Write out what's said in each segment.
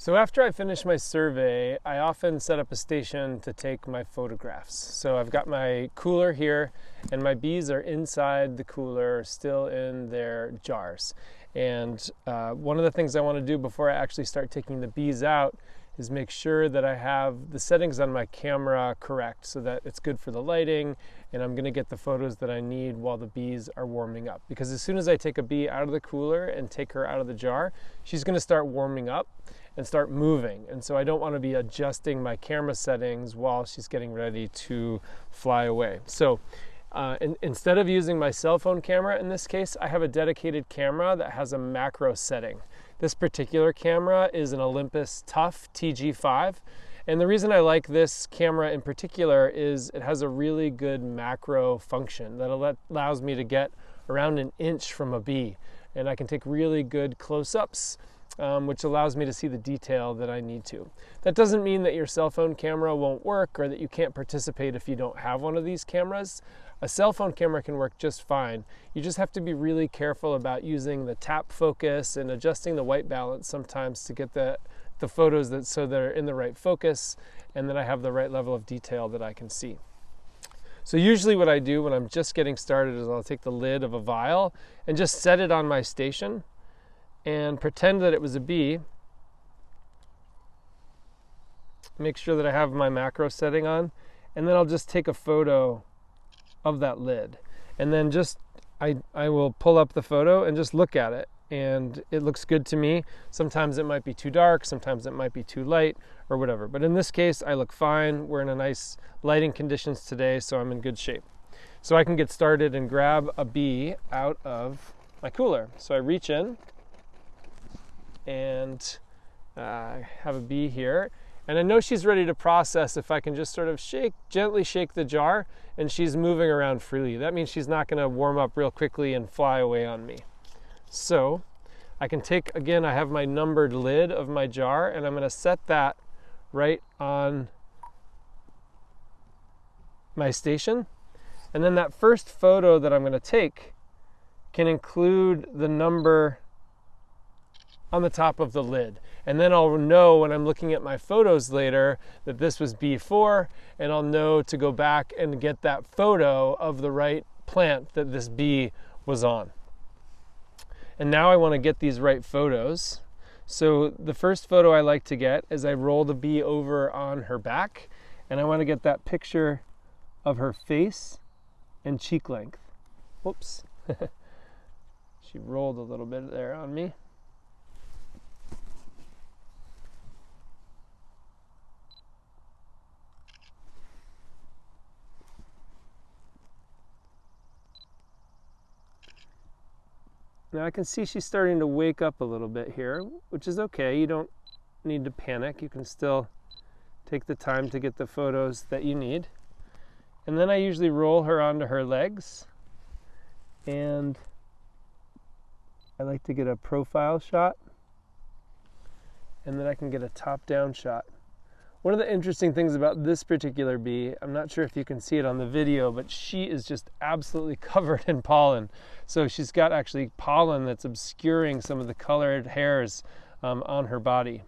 So after I finish my survey, I often set up a station to take my photographs. So I've got my cooler here, and my bees are inside the cooler, still in their jars. And one of the things I want to do before I actually start taking the bees out is make sure that I have the settings on my camera correct so that it's good for the lighting, and I'm going to get the photos that I need while the bees are warming up. Because as soon as I take a bee out of the cooler and take her out of the jar, she's going to start warming up and start moving. And so I don't want to be adjusting my camera settings while she's getting ready to fly away. So instead of using my cell phone camera in this case, I have a dedicated camera that has a macro setting. This particular camera is an Olympus Tough TG5. And the reason I like this camera in particular is it has a really good macro function that allows me to get around an inch from a bee. And I can take really good close-ups, which allows me to see the detail that I need to. That doesn't mean that your cell phone camera won't work or that you can't participate if you don't have one of these cameras. A cell phone camera can work just fine. You just have to be really careful about using the tap focus and adjusting the white balance sometimes to get the photos so they're in the right focus and that I have the right level of detail that I can see. So usually what I do when I'm just getting started is I'll take the lid of a vial and just set it on my station and pretend that it was a bee. Make sure that I have my macro setting on, and then I'll just take a photo of that lid. And then I will pull up the photo and just look at it. And it looks good to me. Sometimes it might be too dark, sometimes it might be too light or whatever. But in this case, I look fine. We're in a nice lighting conditions today, so I'm in good shape. So I can get started and grab a bee out of my cooler. So I reach in and I have a bee here. And I know she's ready to process if I can just sort of gently shake the jar, and she's moving around freely. That means she's not gonna warm up real quickly and fly away on me. So I can take, again, I have my numbered lid of my jar, and I'm gonna set that right on my station. And then that first photo that I'm gonna take can include the number on the top of the lid. And then I'll know when I'm looking at my photos later that this was B4, and I'll know to go back and get that photo of the right plant that this bee was on. And now I want to get these right photos. So the first photo I like to get is I roll the bee over on her back, and I want to get that picture of her face and cheek length. Whoops. She rolled a little bit there on me. Now I can see she's starting to wake up a little bit here, which is okay. You don't need to panic. You can still take the time to get the photos that you need. And then I usually roll her onto her legs, and I like to get a profile shot, and then I can get a top-down shot. One of the interesting things about this particular bee, I'm not sure if you can see it on the video, but she is just absolutely covered in pollen. So she's got actually pollen that's obscuring some of the colored hairs on her body.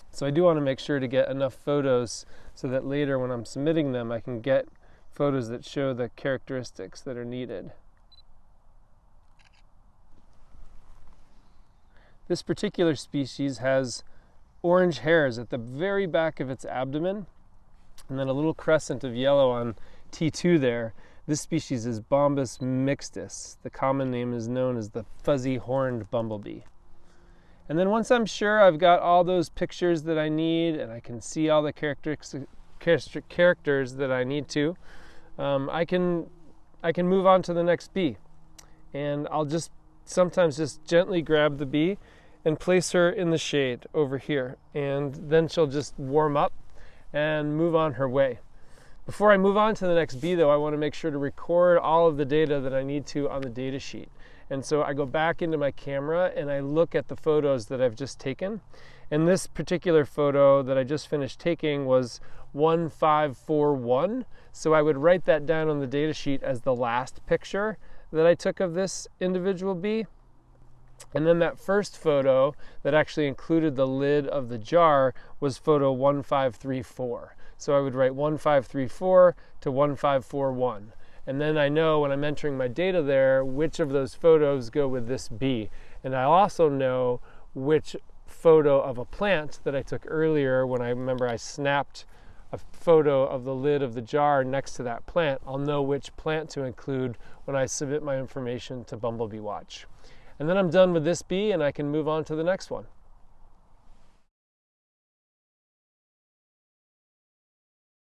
So I do want to make sure to get enough photos so that later when I'm submitting them, I can get photos that show the characteristics that are needed. This particular species has orange hairs at the very back of its abdomen, and then a little crescent of yellow on T2 there. This species is Bombus mixtus. The common name is known as the fuzzy horned bumblebee. And then once I'm sure I've got all those pictures that I need and I can see all the characters that I need to, I can move on to the next bee. And I'll just sometimes just gently grab the bee and place her in the shade over here, and then she'll just warm up and move on her way. Before I move on to the next bee though, I want to make sure to record all of the data that I need to on the data sheet. And so I go back into my camera and I look at the photos that I've just taken. And this particular photo that I just finished taking was 1541. So I would write that down on the data sheet as the last picture that I took of this individual bee. And then that first photo that actually included the lid of the jar was photo 1534. So I would write 1534 to 1541. And then I know when I'm entering my data there, which of those photos go with this bee. And I also know which photo of a plant that I took earlier when I remember I snapped a photo of the lid of the jar next to that plant. I'll know which plant to include when I submit my information to Bumblebee Watch. And then I'm done with this bee and I can move on to the next one.